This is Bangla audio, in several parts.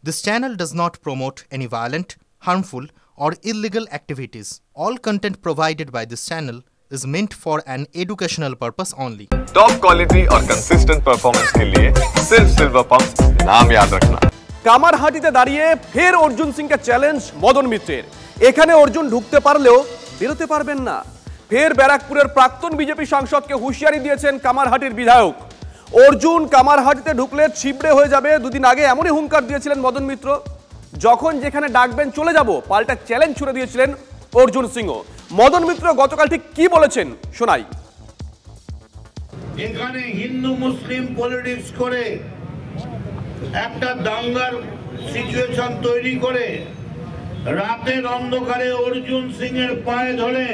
This channel does not promote any violent, harmful, or illegal activities. All content provided by this channel is meant for an educational purpose only. Top quality और कंसिस्टेंट परफॉर्मेंस के लिए सिर्फ सिल्वर पंप नाम याद रखना। কামারহাটিতে দাঁড়িয়ে ফের অর্জুন সিংকে চ্যালেঞ্জ মদন মিত্রের। এখানে অর্জুন ঢুকতে পারলেও বেরোতে পারবেন না। ফের ব্যারাকপুরের প্রাক্তন বিজেপি সাংসদকে হুঁশিয়ারি দিয়েছেন কামারহাটির বিধায়ক। অর্জুন কামারহাটিতে ঢুকলে ছিবড়ে হয়ে যাবে। দুদিন আগে এমনই হুঙ্কার দিয়েছিলেন মদন মিত্র। যখন যেখানে ডাকবেন চলে যাব, পাল্টা চ্যালেঞ্জ ছুড়ে দিয়েছিলেন অর্জুন সিংও। মদন মিত্র গতকাল ঠিক কি বলেছেন শোনাই। এখানে হিন্দু মুসলিম পলিটিক্স করে একটা দাঙ্গার সিচুয়েশন তৈরি করে রাতের অন্ধকারে অর্জুন সিং এর পায়ে ধরে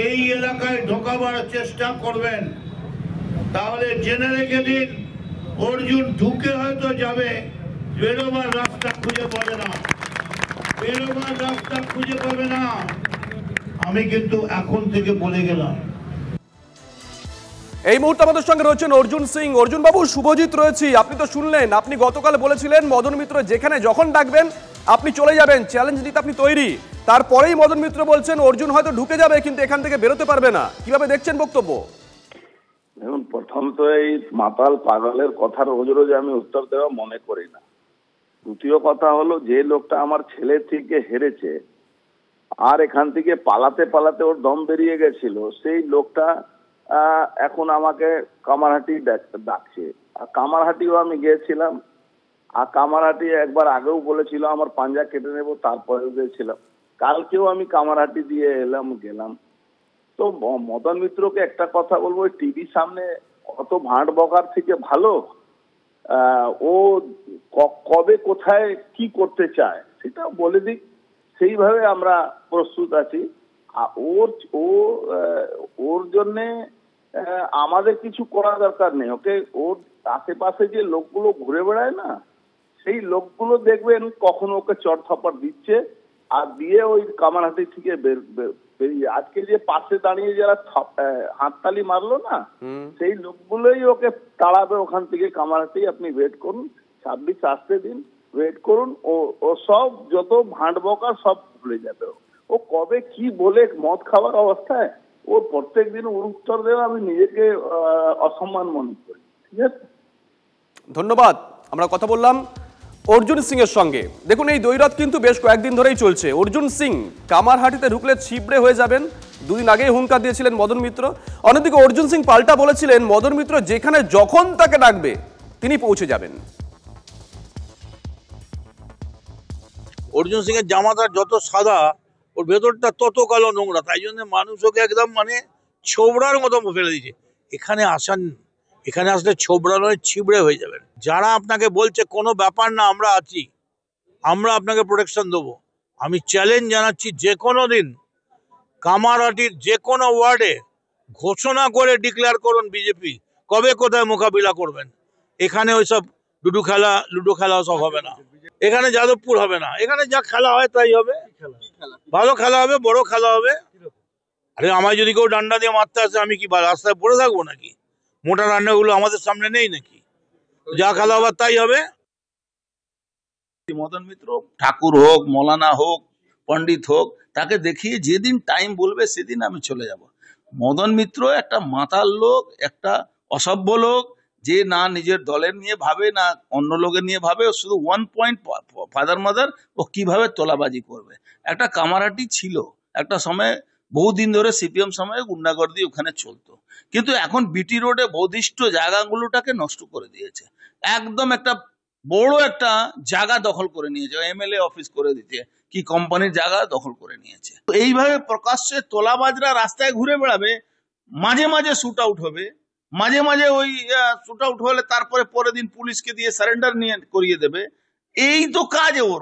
এই এলাকায় ঢোকাবার চেষ্টা করবেন, তাহলে জেনে রেখে দিন অর্জুন ঢুকে হয়তো যাবে, বেরোবার রাস্তা খুঁজে পাবে না, বেরোবার রাস্তা খুঁজে পাবে না। আমি কিন্তু এখন থেকে বলে গেলাম। এই মুহূর্তে আমাদের সঙ্গে রয়েছেন অর্জুন সিং। অর্জুন বাবু, শুভজিৎ রয়েছি। আপনি তো শুনলেন, আপনি গতকাল বলেছিলেন মদন মিত্র যেখানে যখন ডাকবেন আপনি চলে যাবেন, চ্যালেঞ্জ নিতে আপনি তৈরি। তারপরেই মদন মিত্র বলছেন অর্জুন হয়তো ঢুকে যাবে কিন্তু এখান থেকে বেরোতে পারবে না। কিভাবে দেখছেন বক্তব্য? দেখুন, প্রথম তো এই মাতাল পাগলের কথা রোজ রোজ আমি উত্তর দেওয়া মনে করি না। দ্বিতীয় কথা হলো, যে লোকটা আমার ছেলে থেকে হেরেছে আর এখান থেকে পালাতে পালাতে ওর দম বেরিয়ে গেছিল, সেই লোকটা এখন আমাকে কামারহাটি ডাকছে। আর কামারহাটিও আমি গিয়েছিলাম, আর কামারহাটি একবার আগেও বলেছিল আমার পাঞ্জা কেটে নেবো, তারপরেও গিয়েছিলাম। কালকেও আমি কামারহাটি দিয়ে গেলাম। তো মদন মিত্রকে একটা কথা বলবো, টিভির সামনে অত ভাঁট বকার থেকে ভালো ও কবে কোথায় কি করতে চায় সেটা বলে দিক, সেইভাবে আমরা প্রস্তুত আছি। ওর জন্যে আমাদের কিছু করা দরকার নেই। ওকে ওর আশেপাশে যে লোকগুলো ঘুরে বেড়ায় না, সেই লোকগুলো দেখবেন কখনো ওকে চড় থাপড় দিচ্ছে আর দিয়ে ওই কামারহাটি থেকে বেরিয়ে আজকে যে পাশে দাঁড়িয়ে যারা হাততালি মারলো না, সেই লোকগুলোই ওকে তাড়াবে ওখান থেকে। কামারহাটি আপনি ওয়েট করুন, 26 আসতে দিন, ওয়েট করুন। ও সব যত ভাঁট বকা সব ভুলে যাবে। ও কবে কি বলে মদ খাওয়ার অবস্থায় ওর প্রত্যেক দিন ওর উত্তর দেওয়া আমি নিজেকে অসম্মান মনে করি। ঠিক আছে, ধন্যবাদ। আমরা কথা বললাম অর্জুন সিং এর সঙ্গে। দেখুন, এই দ্বৈরথ কিন্তু বেশ কয়েকদিন ধরেই চলছে। অর্জুন সিং কামারহাটিতে ঢুকলে ছিবড়ে হয়ে যাবেন, দুদিন আগেই হুঙ্কার দিয়েছিলেন মদন মিত্র। অন্যদিকে অর্জুন সিং পাল্টা বলেছিলেন মদন মিত্র যেখানে যখন তাকে ডাকবে তিনি পৌঁছে যাবেন। অর্জুন সিং এর জামাটা যত সাদা ওর ভেতরটা তত কালো নোংরা, তাই জন্য মানুষ ওকে একদম ছোবড়ার মতো ফেলে দিয়েছে। এখানে আসলে ছোবড়া নয়, ছিবড়ে হয়ে যাবেন। যারা আপনাকে বলছে কোনো ব্যাপার না, আমরা আছি, আমরা আপনাকে প্রোটেকশন দেবো, আমি চ্যালেঞ্জ জানাচ্ছি, যে কোনো দিন কামারহাটির যে কোনো ওয়ার্ডে ঘোষণা করে ডিক্লেয়ার করুন বিজেপি কবে কোথায় মোকাবিলা করবেন। এখানে ওইসব লুডো খেলা সব হবে না, এখানে যাদবপুর হবে না, এখানে যা খেলা হয় তাই হবে। ভালো খেলা হবে, বড় খেলা হবে। আরে আমায় যদি কেউ ডান্ডা দিয়ে মারতে আসে আমি কি রাস্তায় পড়ে থাকবো নাকি? মোটা রান্নাগুলো আমাদের সামনে নেই নাকি? যা খেলা হবে তাই হবে। মদন মিত্র ঠাকুর হোক, মৌলানা হোক, পণ্ডিত হোক, তাকে দেখিয়ে যেদিন টাইম বলবে সেদিন আমি চলে যাব। মদন মিত্র একটা মাতাল লোক, একটা অসভ্য লোক, যে না নিজের দলের নিয়ে ভাবে না অন্য লোকের নিয়ে ভাবে। ও শুধু ওয়ান পয়েন্ট ফাদার মাদার, ও কিভাবে তোলাবাজি করবে। একটা কামারহাটি ছিল একটা সময়, বহুদিন ধরে সিপিএম সময়ে গুন্ডাগর্দি ওখানে চলতো, কিন্তু এখন বিটি রোডে বৌদিষ্ট জায়গাগুলোটাকে নষ্ট করে দিয়েছে। একদম একটা বড় একটা জায়গা দখল করে নিয়েছে, এমএলএ অফিস করে দিতে, কি কোম্পানির জায়গা দখল করে নিয়েছে। এইভাবে প্রকাশ্যে তোলাবাজরা রাস্তায় ঘুরে বেড়াবে, মাঝে মাঝে শুট আউট হবে, মাঝে মাঝে ওই শুট আউট হলে তারপরে পরের দিন পুলিশকে দিয়ে সারেন্ডার নিয়ে করিয়ে দেবে। এই তো কাজ ওর।